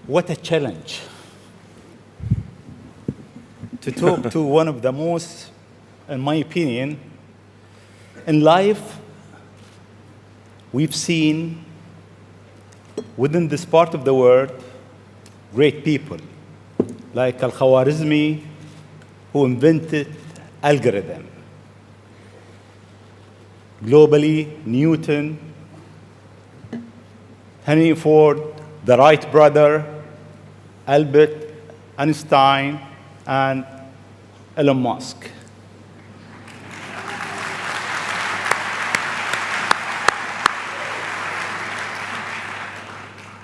What a challenge to talk to one of the most, in my opinion, in life, we've seen within this part of the world great people like Al-Khwarizmi, who invented algorithm. Globally, Newton, Henry Ford, the Wright brother, Albert Einstein, and Elon Musk.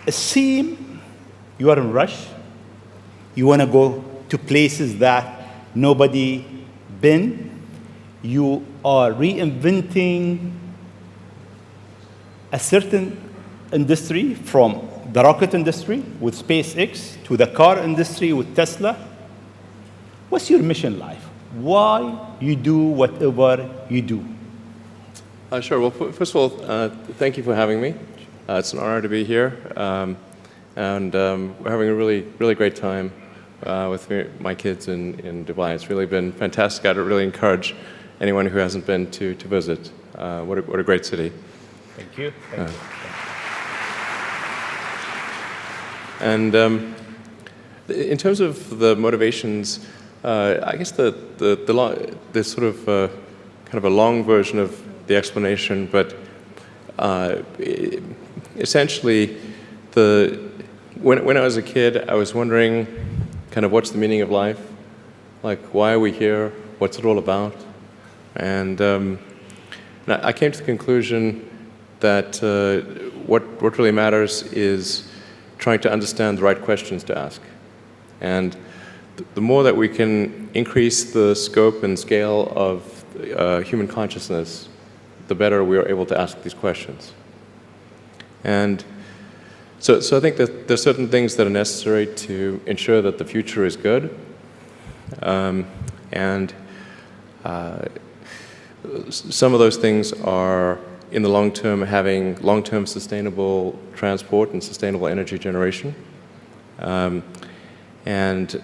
It seems you are in rush. You want to go to places that nobody been. You are reinventing a certain industry, from the rocket industry with SpaceX to the car industry with Tesla. What's your mission life? Why you do whatever you do? Sure. Well, first of all, thank you for having me. It's an honor to be here, and we're having a really great time with my kids in Dubai. It's really been fantastic. I'd really encourage anyone who hasn't been to visit. What a great city. Thank you. Thank you. And in terms of the motivations, I guess the sort of kind of a long version of the explanation, but essentially, when I was a kid, I was wondering kind of what's the meaning of life? Like, why are we here? What's it all about? And I came to the conclusion that what really matters is trying to understand the right questions to ask. And the more that we can increase the scope and scale of human consciousness, the better we are able to ask these questions. And so I think that there's certain things that are necessary to ensure that the future is good. And some of those things are, in the long term, having long-term sustainable transport and sustainable energy generation, and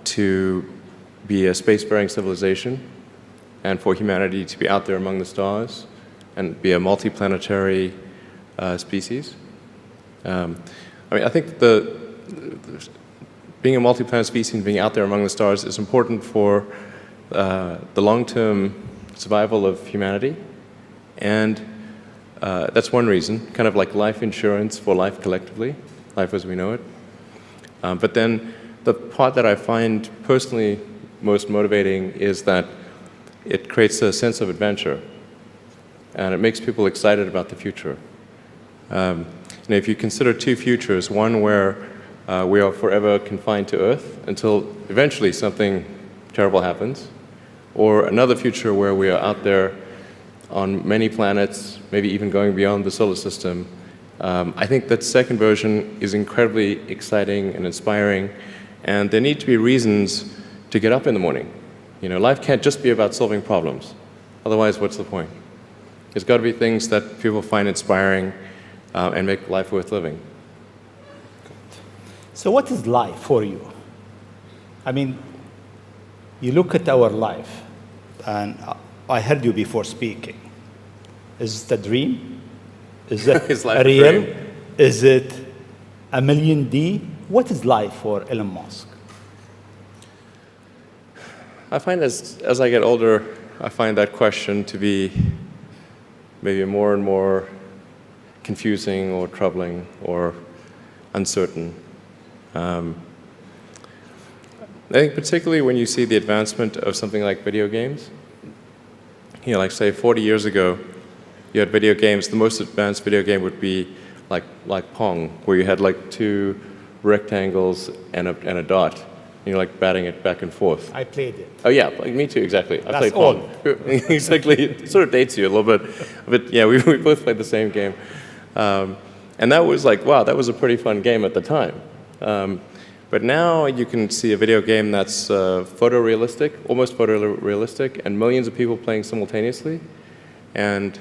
to be a space-faring civilization, and for humanity to be out there among the stars and be a multi-planetary species. I think being a multi-planet species and being out there among the stars is important for the long-term survival of humanity. And that's one reason, kind of like life insurance for life collectively, life as we know it. But then the part that I find personally most motivating is that it creates a sense of adventure, and it makes people excited about the future. If you consider two futures, one where we are forever confined to Earth until eventually something terrible happens, or another future where we are out there on many planets, maybe even going beyond the solar system, I think that second version is incredibly exciting and inspiring, and there need to be reasons to get up in the morning. Life can't just be about solving problems. Otherwise, what's the point? There's got to be things that people find inspiring and make life worth living. So what is life for you? I mean, you look at our life, and I heard you before speaking. Is it a dream? Is it Is life real? a dream? Is it a million D? What is life for Elon Musk? I find as I get older, I find that question to be maybe more and more confusing or troubling or uncertain. I think particularly when you see the advancement of something like video games, like say 40 years ago, you had video games. The most advanced video game would be like Pong, where you had like two rectangles and a dot. Like batting it back and forth. I played it. Oh yeah, me too, exactly. I played all. Pong. Exactly, it sort of dates you a little bit. But yeah, we both played the same game. And that was like, wow, that was a pretty fun game at the time. But now you can see a video game that's photorealistic, almost photorealistic, and millions of people playing simultaneously. And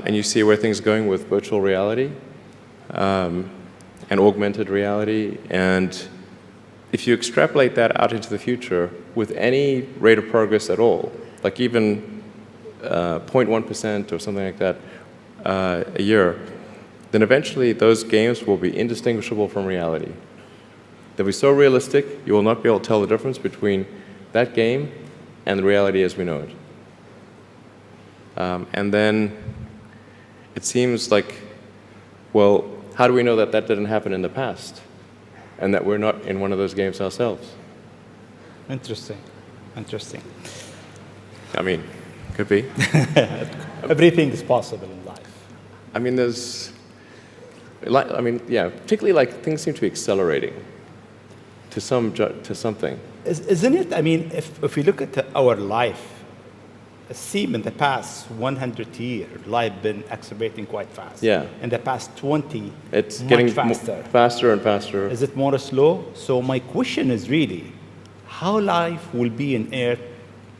you see where things are going with virtual reality. and augmented reality. And if you extrapolate that out into the future with any rate of progress at all, like even 0.1% or something like that a year, then eventually those games will be indistinguishable from reality. They'll be so realistic, you will not be able to tell the difference between that game and the reality as we know it. And then it seems like, well, how do we know that that didn't happen in the past and that we're not in one of those games ourselves? Interesting. Interesting. I mean, could be. Everything is possible in life. I mean, yeah, particularly like things seem to be accelerating to something. Isn't it? I mean, if we look at our life, it seems in the past 100 years, life been accelerating quite fast. Yeah. In the past 20, It's much getting faster. Faster and faster. Is it more slow? So my question is really, how life will be in Earth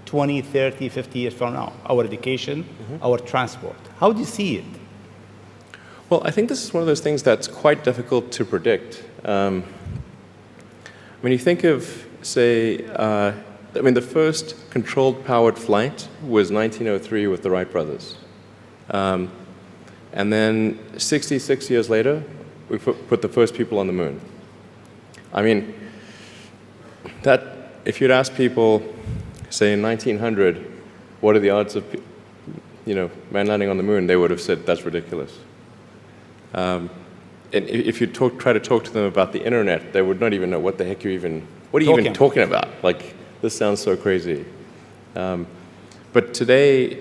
20, 30, 50 years from now? Our education, our transport. How do you see it? Well, I think this is one of those things that's quite difficult to predict. When you think of, say, the first controlled powered flight was 1903 with the Wright brothers. And then 66 years later, we put the first people on the moon. I mean, if you'd ask people, say in 1900, what are the odds of man landing on the moon, they would have said that's ridiculous. And if you try to talk to them about the internet, they would not even know what the heck what are you even talking about? Like, this sounds so crazy. But today,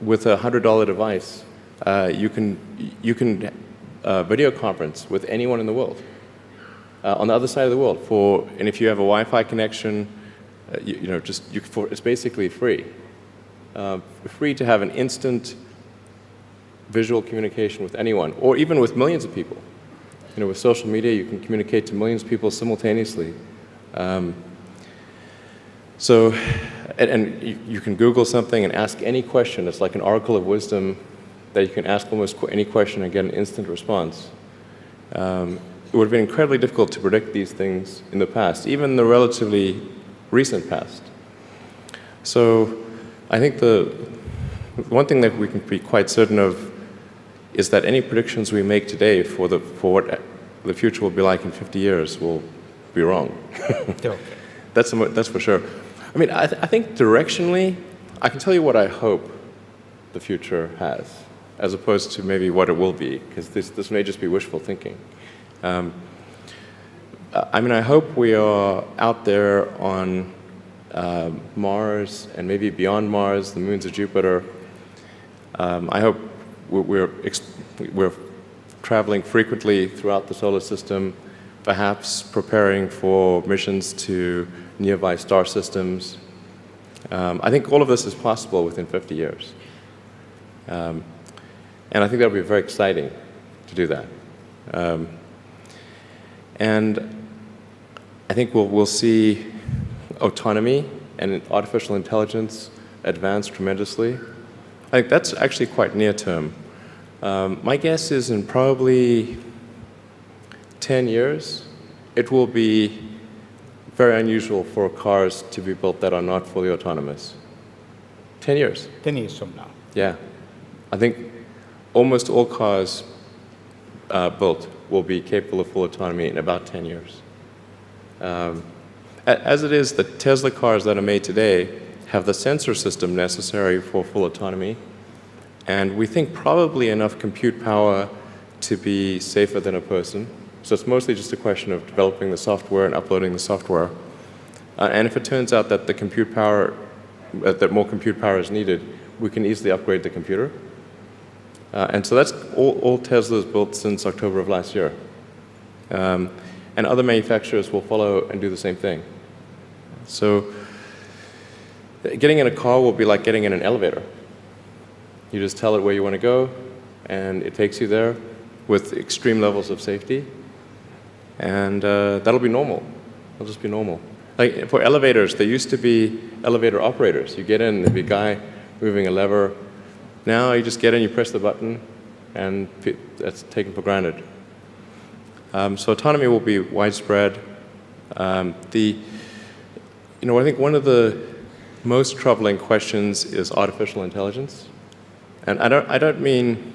with a $100 device, you can video conference with anyone in the world, on the other side of the world. And if you have a Wi-Fi connection, it's basically free. Free to have an instant visual communication with anyone, or even with millions of people. With social media, you can communicate to millions of people simultaneously. You can Google something and ask any question. It's like an oracle of wisdom that you can ask almost any question and get an instant response. It would have been incredibly difficult to predict these things in the past, even the relatively recent past. So I think the one thing that we can be quite certain of is that any predictions we make today for what the future will be like in 50 years will be wrong. Okay. That's for sure. I mean, I think directionally, I can tell you what I hope the future has, as opposed to maybe what it will be, because this may just be wishful thinking. I hope we are out there on Mars and maybe beyond Mars, the moons of Jupiter. I hope we're traveling frequently throughout the solar system, perhaps preparing for missions to nearby star systems. I think all of this is possible within 50 years. And I think that would be very exciting to do that. And I think we'll see autonomy and artificial intelligence advance tremendously. I think that's actually quite near term. My guess is in probably 10 years, it will be very unusual for cars to be built that are not fully autonomous. 10 years. 10 years from now. Yeah. I think almost all cars built will be capable of full autonomy in about 10 years. As it is, the Tesla cars that are made today have the sensor system necessary for full autonomy, and we think probably enough compute power to be safer than a person. So it's mostly just a question of developing the software and uploading the software. And if it turns out that that more compute power is needed, we can easily upgrade the computer. And so that's all Tesla's built since October of last year. And other manufacturers will follow and do the same thing. So getting in a car will be like getting in an elevator. You just tell it where you want to go, and it takes you there with extreme levels of safety. And that'll be normal. It'll just be normal. Like for elevators, there used to be elevator operators. You get in, there'd be a guy moving a lever. Now you just get in, you press the button, and that's taken for granted. So autonomy will be widespread. I think one of the most troubling questions is artificial intelligence. And I don't mean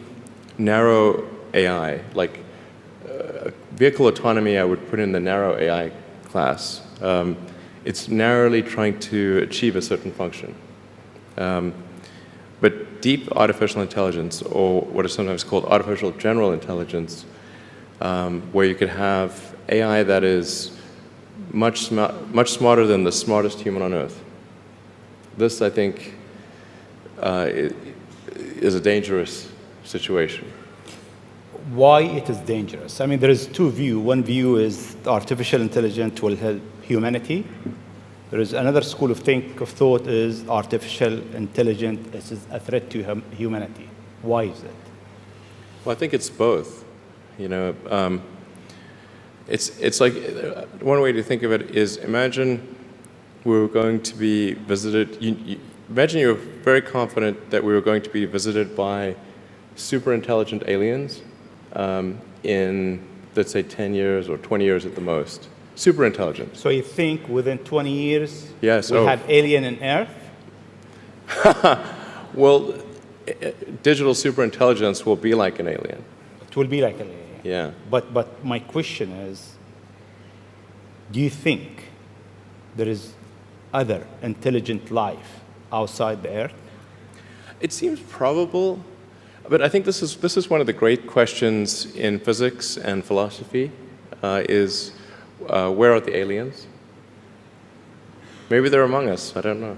narrow AI, like vehicle autonomy I would put in the narrow AI class. It's narrowly trying to achieve a certain function. But deep artificial intelligence, or what is sometimes called artificial general intelligence, where you could have AI that is much smarter than the smartest human on Earth. This, I think, is a dangerous situation. Why it is dangerous? I mean, there is two views. One view is artificial intelligence will help humanity. There is another school of thought is artificial intelligence is a threat to humanity. Why is it? Well, I think it's both. It's like one way to think of it is imagine we were going to be visited. Imagine you were very confident that we were going to be visited by super intelligent aliens in, let's say, 10 years or 20 years at the most. Super intelligent. So you think within 20 years yes, we'll have alien in Earth? Well, digital superintelligence will be like an alien. It will be like an alien. Yeah. But my question is, do you think there is other intelligent life outside the Earth? It seems probable, but I think this is one of the great questions in physics and philosophy, is where are the aliens? Maybe they're among us, I don't know.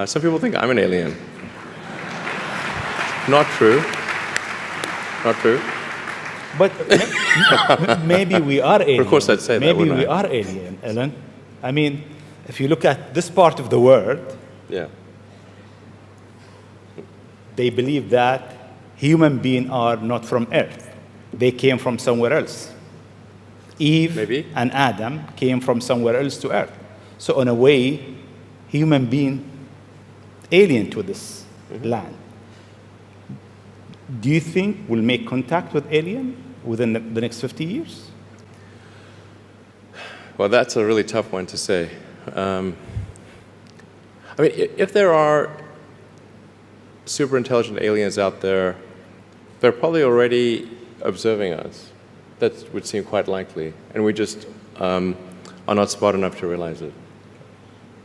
Some people think I'm an alien. Not true. Not true. But maybe we are alien. Of course I'd say that, maybe wouldn't we I? are alien, Elon. I mean, if you look at this part of the world, Yeah. they believe that human beings are not from Earth. They came from somewhere else. Eve Maybe. and Adam came from somewhere else to Earth. So in a way, human being alien to this land. Do you think we'll make contact with alien within the next 50 years? Well, that's a really tough one to say. I mean, if there are super intelligent aliens out there, they're probably already observing us. That would seem quite likely, and we just are not smart enough to realize it.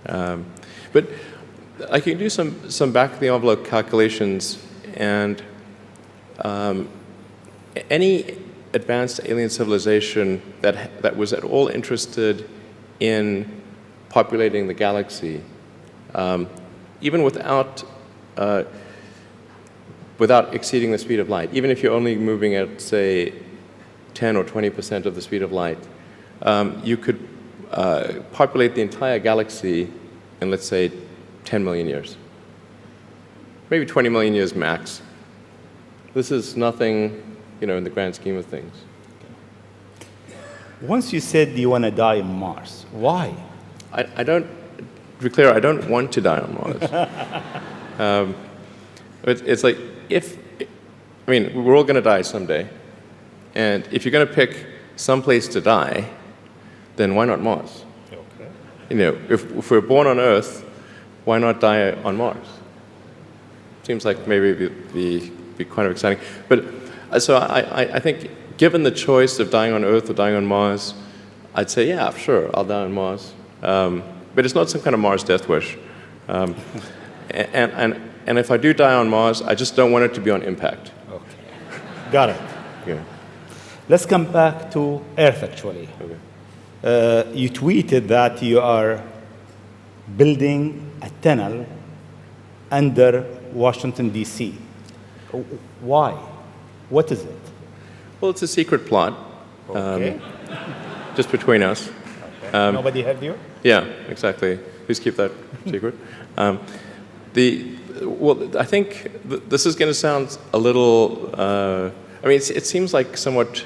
But I can do some back-of-the-envelope calculations, and any advanced alien civilization that was at all interested in populating the galaxy, even without exceeding the speed of light, even if you're only moving at, say, 10 or 20% of the speed of light, you could populate the entire galaxy in, let's say, 10 million years. Maybe 20 million years max. This is nothing, in the grand scheme of things. Once you said you want to die on Mars, why? I don't, to be clear, I don't want to die on Mars. It's like, we're all going to die someday. And if you're going to pick some place to die, then why not Mars? Okay. If we're born on Earth, why not die on Mars? Seems like maybe it'd be kind of exciting. But so I think, given the choice of dying on Earth or dying on Mars, I'd say, yeah, sure, I'll die on Mars. But it's not some kind of Mars death wish. And if I do die on Mars, I just don't want it to be on impact. Okay. Got it. Yeah. Let's come back to Earth, actually. Okay. You tweeted that you are building a tunnel under Washington, D.C. Why? What is it? Well, it's a secret plot. Okay. Just between us. Okay. Nobody heard you? Yeah, exactly. Please keep that secret. I think this is going to sound a little. It seems like somewhat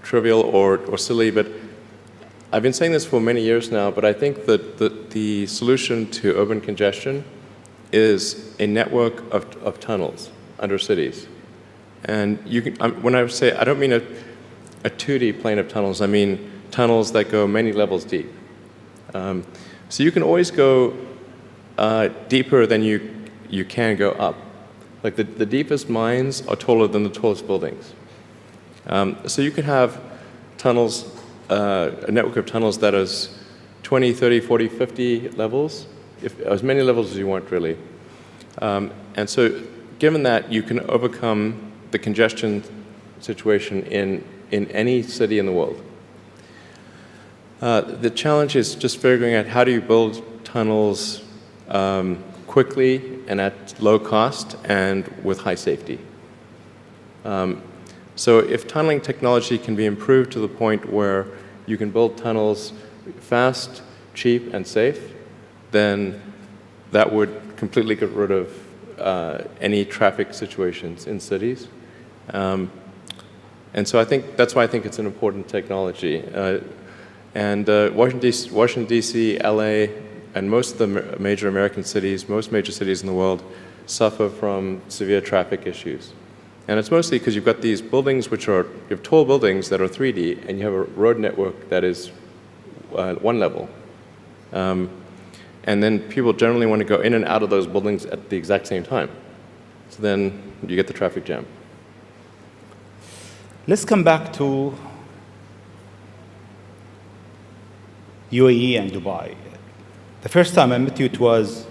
trivial or silly, but I've been saying this for many years now. But I think that the solution to urban congestion is a network of tunnels under cities. And you can, when I say, I don't mean a 2D plane of tunnels, I mean tunnels that go many levels deep. So you can always go deeper than you can go up. Like the deepest mines are taller than the tallest buildings. So you could have tunnels, a network of tunnels that is 20, 30, 40, 50 levels, as many levels as you want, really. And so given that, you can overcome the congestion situation in any city in the world. The challenge is just figuring out how do you build tunnels quickly and at low cost and with high safety. So if tunneling technology can be improved to the point where you can build tunnels fast, cheap, and safe, then that would completely get rid of any traffic situations in cities. And so I think that's why I think it's an important technology. Washington, D.C., LA, and most of the major American cities, most major cities in the world, suffer from severe traffic issues. And it's mostly because you've got these buildings you have tall buildings that are 3D, and you have a road network that is one level. And then people generally want to go in and out of those buildings at the exact same time. So then you get the traffic jam. Let's come back to UAE and Dubai. The first time I met you, it was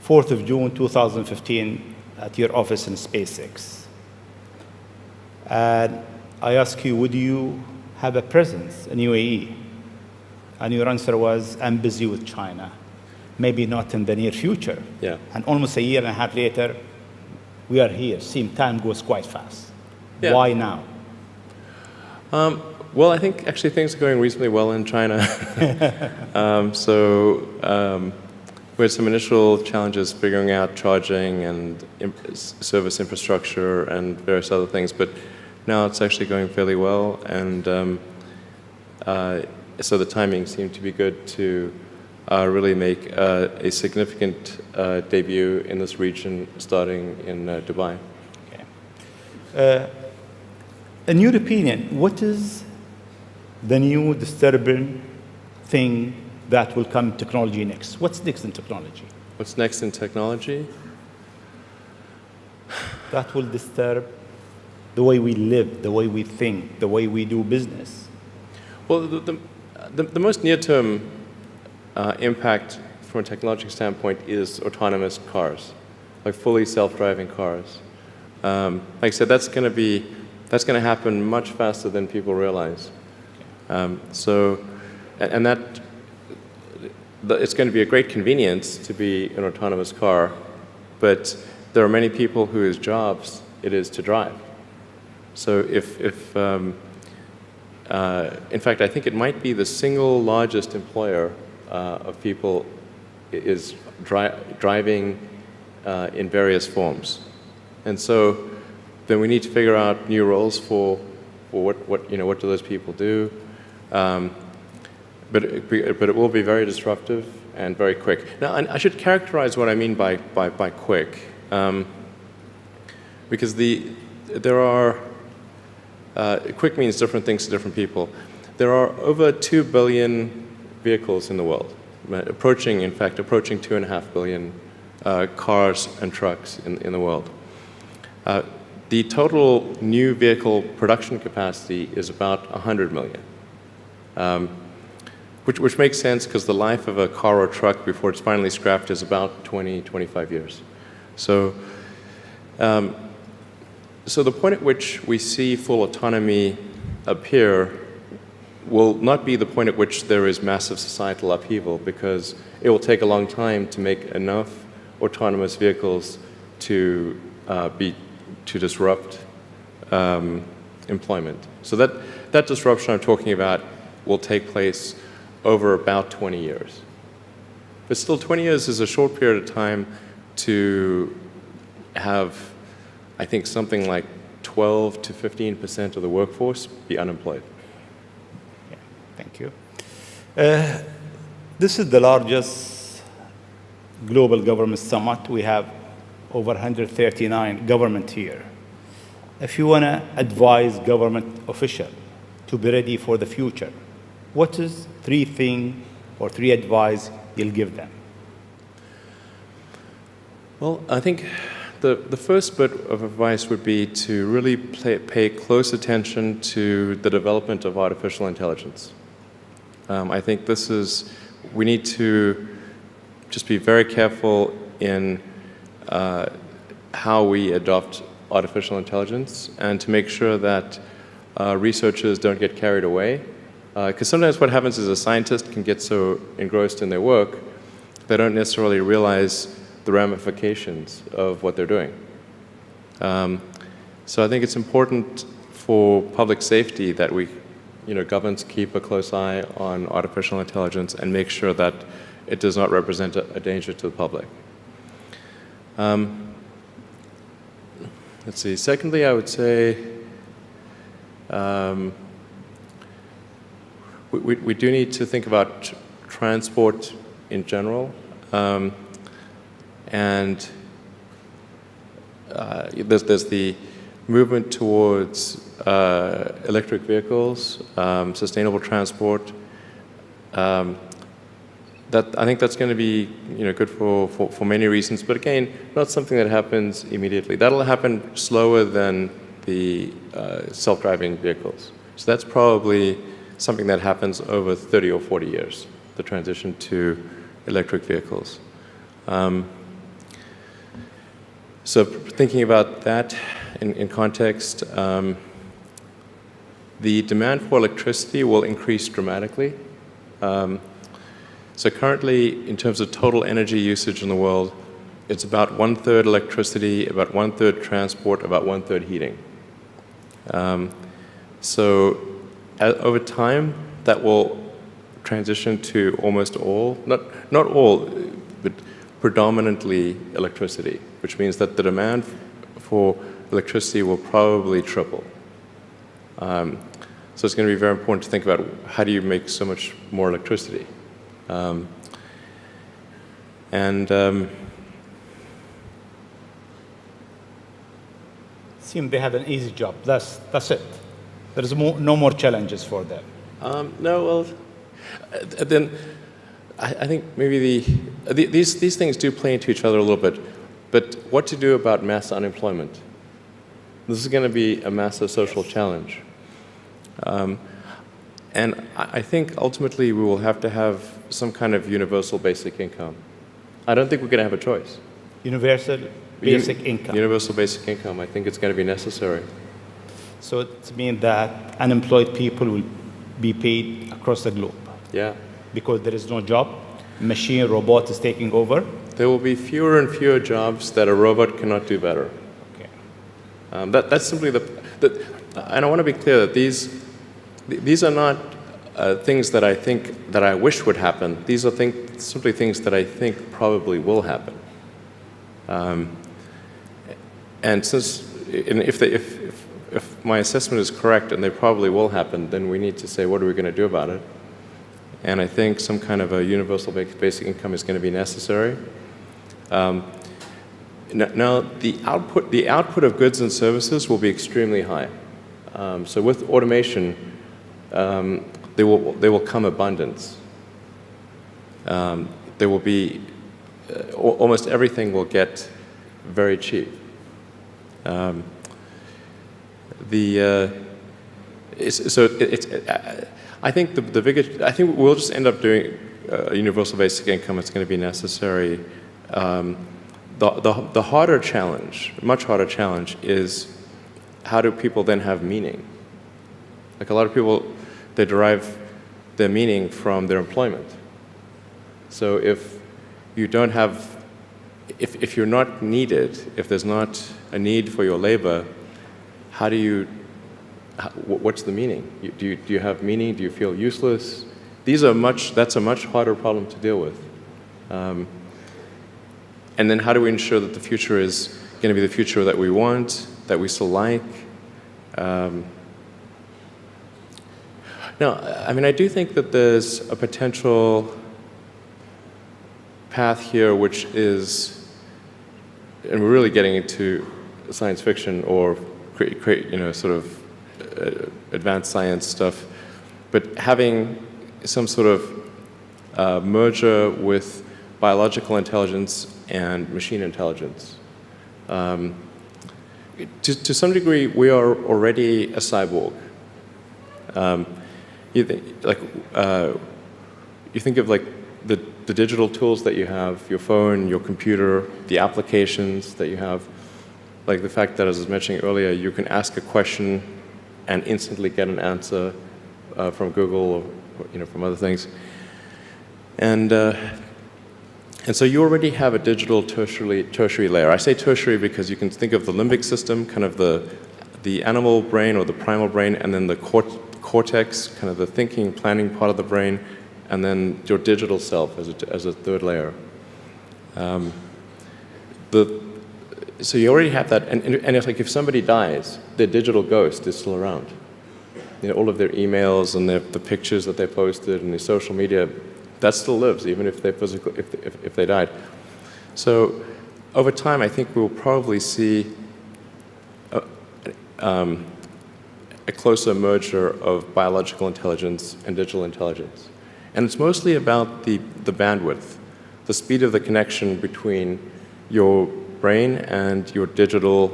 4th of June 2015 at your office in SpaceX. And I asked you, would you have a presence in UAE? And your answer was, I'm busy with China. Maybe not in the near future. Yeah. And almost a year and a half later, we are here. Seems time goes quite fast. Yeah. Why now? Well, I think actually things are going reasonably well in China. We had some initial challenges figuring out charging and service infrastructure and various other things, but now it's actually going fairly well, and so the timing seemed to be good to really make a significant debut in this region, starting in Dubai. Okay. In your opinion, what is the new disturbing thing that will come in technology next? What's next in technology? What's next in technology? That will disturb the way we live, the way we think, the way we do business. Well, the most near-term impact from a technological standpoint is autonomous cars, like fully self-driving cars. Like I said, that's going to happen much faster than people realize. It's going to be a great convenience to be an autonomous car, but there are many people whose jobs it is to drive. So in fact, I think it might be the single largest employer of people is driving in various forms. And so then we need to figure out new roles for what do those people do. But it will be very disruptive and very quick. Now, I should characterize what I mean by quick, because quick means different things to different people. There are over 2 billion vehicles in the world, approaching 2.5 billion cars and trucks in the world. The total new vehicle production capacity is about 100 million. Which makes sense because the life of a car or truck before it's finally scrapped is about 20, 25 years. So the point at which we see full autonomy appear will not be the point at which there is massive societal upheaval, because it will take a long time to make enough autonomous vehicles to disrupt employment. So that disruption I'm talking about will take place over about 20 years. But still, 20 years is a short period of time to have, I think, something like 12 to 15% of the workforce be unemployed. Yeah, thank you. This is the largest global government summit. We have over 139 government here. if you want to advise government official to be ready for the future, what is three things or three advice you'll give them? Well, I think the first bit of advice would be to really pay close attention to the development of artificial intelligence. I think we need to just be very careful in how we adopt artificial intelligence and to make sure that researchers don't get carried away. Because sometimes what happens is a scientist can get so engrossed in their work, they don't necessarily realize the ramifications of what they're doing. So I think it's important for public safety that governments keep a close eye on artificial intelligence and make sure that it does not represent a danger to the public. Let's see. Secondly, I would say we do need to think about transport in general. And there's the movement towards electric vehicles, sustainable transport. I think that's going to be good for many reasons, but again, not something that happens immediately. That'll happen slower than the self-driving vehicles. So that's probably something that happens over 30 or 40 years, the transition to electric vehicles. So thinking about that in context, the demand for electricity will increase dramatically. So currently, in terms of total energy usage in the world, it's about 1/3 electricity, about 1/3 transport, about 1/3 heating. So over time, that will transition to almost all, not all, but predominantly electricity, which means that the demand for electricity will probably triple. So it's going to be very important to think about how do you make so much more electricity. Seem they have an easy job. That's it. There's no more challenges for them. No, well, then I think maybe these things do play into each other a little bit. But what to do about mass unemployment? This is going to be a massive social challenge. And I think ultimately we will have to have some kind of universal basic income. I don't think we're going to have a choice. Universal basic income. Universal basic income. I think it's going to be necessary. So it means that unemployed people will be paid across the globe. Yeah. Because there is no job, machine, robot is taking over. There will be fewer and fewer jobs that a robot cannot do better. Okay. That's simply and I want to be clear that these are not things that I think that I wish would happen. These are simply things that I think probably will happen. And if my assessment is correct and they probably will happen, then we need to say, what are we going to do about it? And I think some kind of a universal basic income is going to be necessary. Now, the output of goods and services will be extremely high. So with automation, there will come abundance. There will be almost everything will get very cheap. I think I think we'll just end up doing a universal basic income. It's going to be necessary. The harder challenge, much harder challenge, is how do people then have meaning? Like a lot of people, they derive their meaning from their employment. So if you don't have, if you're not needed, if there's not a need for your labor, what's the meaning? Do you have meaning? Do you feel useless? That's a much harder problem to deal with. And then how do we ensure that the future is going to be the future that we want, that we still like? No, I mean, I do think that there's a potential path here which is, and we're really getting into science fiction or create sort of advanced science stuff, but having some sort of merger with biological intelligence and machine intelligence. To some degree, we are already a cyborg. You think of like the digital tools that you have, your phone, your computer, the applications that you have, like the fact that, as I was mentioning earlier, you can ask a question and instantly get an answer from Google or from other things. And so you already have a digital tertiary layer. I say tertiary because you can think of the limbic system, kind of the animal brain or the primal brain, and then the cortex, kind of the thinking, planning part of the brain, and then your digital self as a third layer. So you already have that, and it's like if somebody dies, their digital ghost is still around. All of their emails and the pictures that they posted and the social media, that still lives, even if they died. So over time, I think we'll probably see a closer merger of biological intelligence and digital intelligence. And it's mostly about the bandwidth, the speed of the connection between your brain and the digital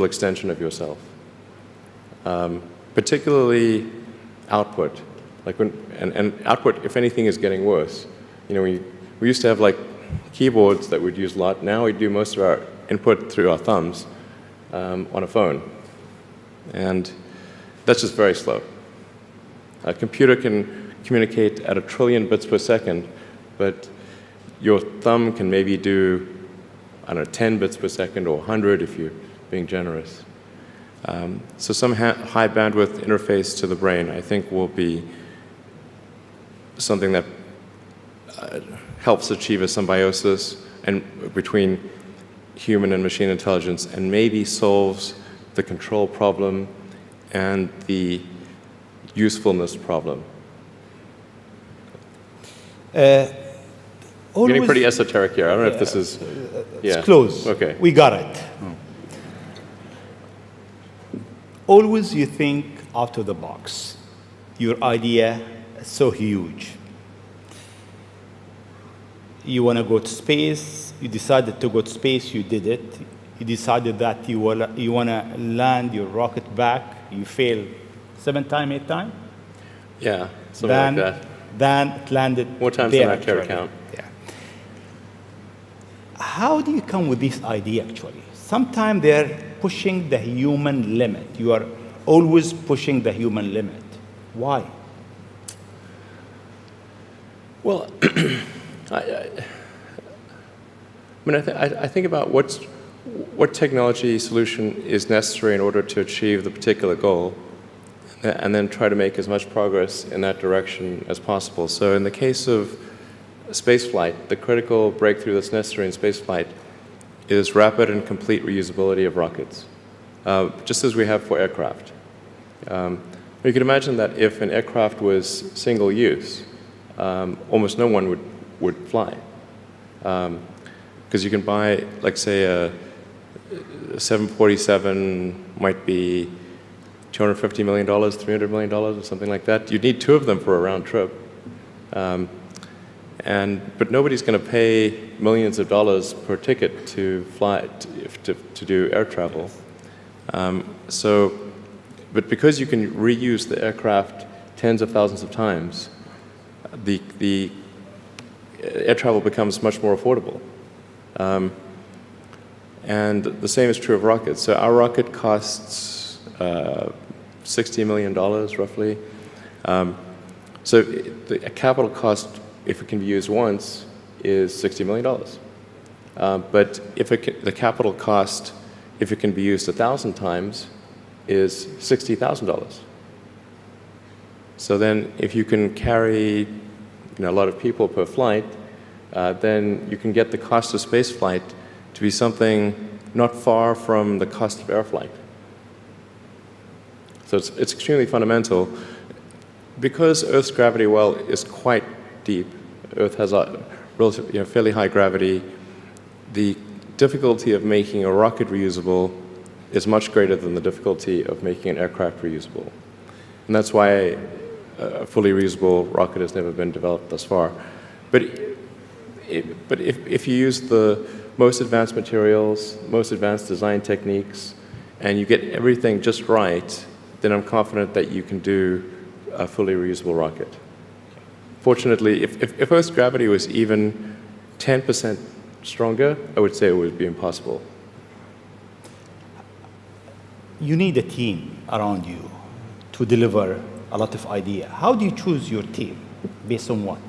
extension of yourself. Particularly output. And output, if anything, is getting worse. We used to have like keyboards that we'd use a lot. Now we do most of our input through our thumbs on a phone. And that's just very slow. A computer can communicate at 1 trillion bits per second, but your thumb can maybe do, 10 bits per second or 100 if you're being generous. So some high bandwidth interface to the brain, I think, will be something that helps achieve a symbiosis between human and machine intelligence, and maybe solves the control problem and the usefulness problem. Getting pretty esoteric here. I don't know if this is... It's close. Okay. We got it. Always you think out of the box. Your idea is so huge. You want to go to space. You decided to go to space. You did it. You decided that you want to land your rocket back. You failed 7 times, 8 times. Yeah, something like that. Then it landed. More times than I care to count. Yeah. How do you come with this idea, actually? Sometimes they're pushing the human limit. You are always pushing the human limit. Why? Well, I think about what technology solution is necessary in order to achieve the particular goal, and then try to make as much progress in that direction as possible. So in the case of spaceflight, the critical breakthrough that's necessary in spaceflight is rapid and complete reusability of rockets, just as we have for aircraft. You can imagine that if an aircraft was single use, almost no one would fly. Because you can buy, like, say, a 747 might be $250 million, $300 million, or something like that. You'd need 2 of them for a round trip. But nobody's going to pay millions of dollars per ticket to fly, to do air travel. But because you can reuse the aircraft tens of thousands of times, the air travel becomes much more affordable. And the same is true of rockets. So our rocket costs $60 million, roughly. So the capital cost, if it can be used once, is $60 million. But the capital cost, if it can be used 1,000 times, is $60,000. So then if you can carry a lot of people per flight, then you can get the cost of space flight to be something not far from the cost of air flight. So it's extremely fundamental. Because Earth's gravity well is quite deep, Earth has a relatively, fairly high gravity, the difficulty of making a rocket reusable is much greater than the difficulty of making an aircraft reusable. And that's why a fully reusable rocket has never been developed thus far. But if you use the most advanced materials, most advanced design techniques, and you get everything just right, then I'm confident that you can do a fully reusable rocket. Fortunately, if Earth's gravity was even 10% stronger, I would say it would be impossible. You need a team around you to deliver a lot of ideas. How do you choose your team? Based on what?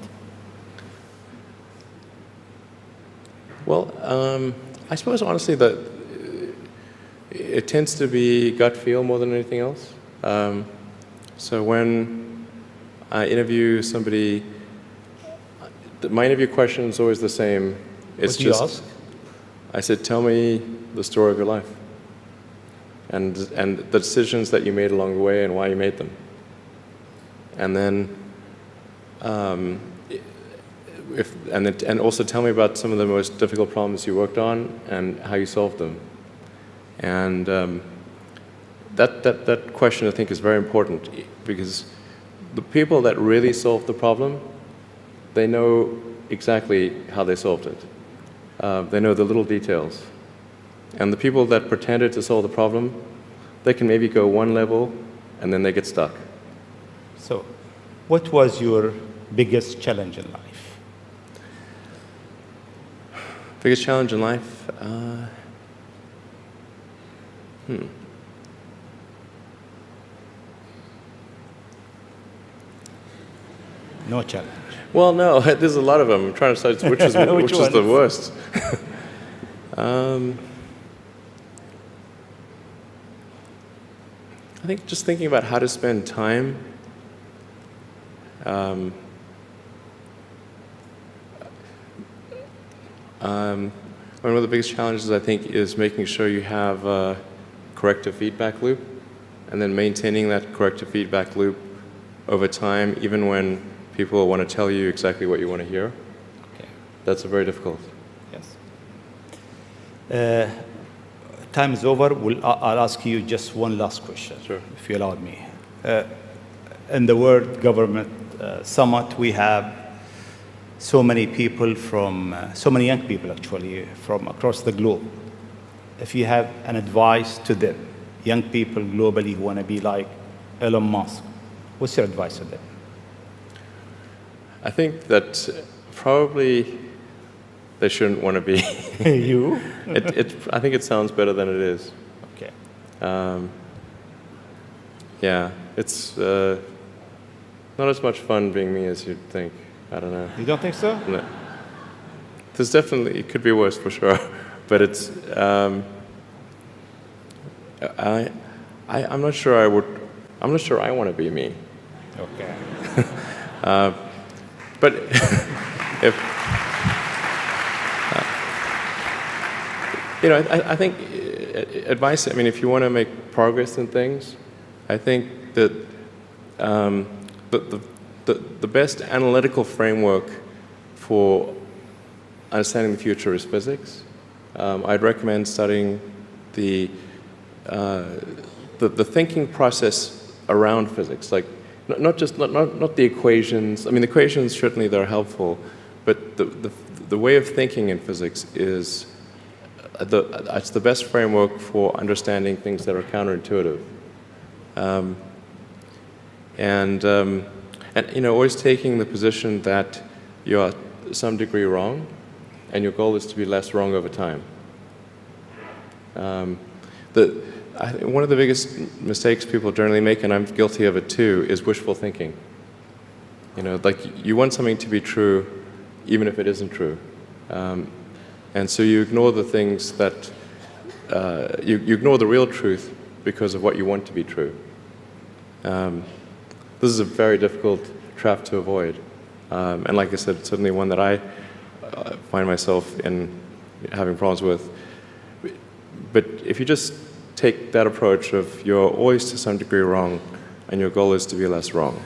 Well, I suppose honestly that it tends to be gut feel more than anything else. So when I interview somebody, my interview question is always the same. It's what do you ask? I said, tell me the story of your life. And the decisions that you made along the way and why you made them. And then, and also tell me about some of the most difficult problems you worked on and how you solved them. And that question, I think, is very important because the people that really solved the problem, they know exactly how they solved it. They know the little details. And the people that pretended to solve the problem, they can maybe go one level and then they get stuck. So, what was your biggest challenge in life? Biggest challenge in life? No challenge. Well, no, there's a lot of them. I'm trying to decide which is which is the worst. I think just thinking about how to spend time. One of the biggest challenges, I think, is making sure you have a corrective feedback loop, and then maintaining that corrective feedback loop over time, even when people want to tell you exactly what you want to hear. Okay. That's very difficult. Yes. Time is over. I'll ask you just one last question, Sure. if you allow me. In the World Government Summit, we have so many people from, so many young people actually, from across the globe. If you have an advice to them, young people globally who want to be like Elon Musk, what's your advice to them? I think that probably they shouldn't want to be. You? I think it sounds better than it is. Okay. Yeah, it's not as much fun being me as you'd think. I don't know. You don't think so? No. There's definitely, it could be worse for sure, but it's, I'm not sure I'm not sure I want to be me. Okay. But if, you know, I think advice, I mean, if you want to make progress in things, I think that the best analytical framework for understanding the future is physics. I'd recommend studying the thinking process around physics, like not the equations. I mean, the equations certainly they're helpful, but the way of thinking in physics is it's the best framework for understanding things that are counterintuitive. And you know, always taking the position that you're to some degree wrong, and your goal is to be less wrong over time. I think one of the biggest mistakes people generally make, and I'm guilty of it too, is wishful thinking. You know, like you want something to be true, even if it isn't true, and so you ignore the things that you ignore the real truth because of what you want to be true. This is a very difficult trap to avoid, and like I said, it's certainly one that I find myself in having problems with. But if you just take that approach of you're always to some degree wrong, and your goal is to be less wrong,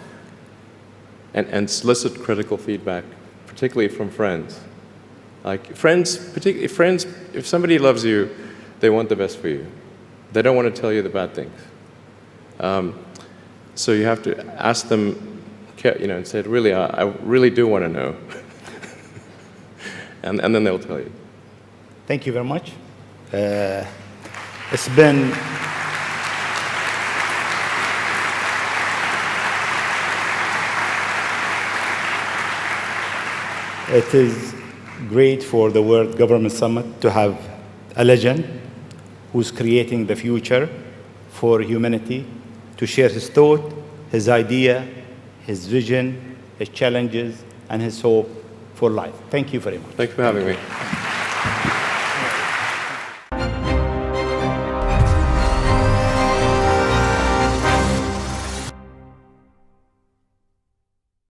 and solicit critical feedback, particularly from friends. Like friends, particularly friends, if somebody loves you, they want the best for you. They don't want to tell you the bad things. So you have to ask them, and say, really, I really do want to know. and then they'll tell you. Thank you very much. It's been It is great for the World Government Summit to have a legend who's creating the future for humanity to share his thought, his idea, his vision, his challenges, and his hope for life. Thank you very much. Thanks for having me.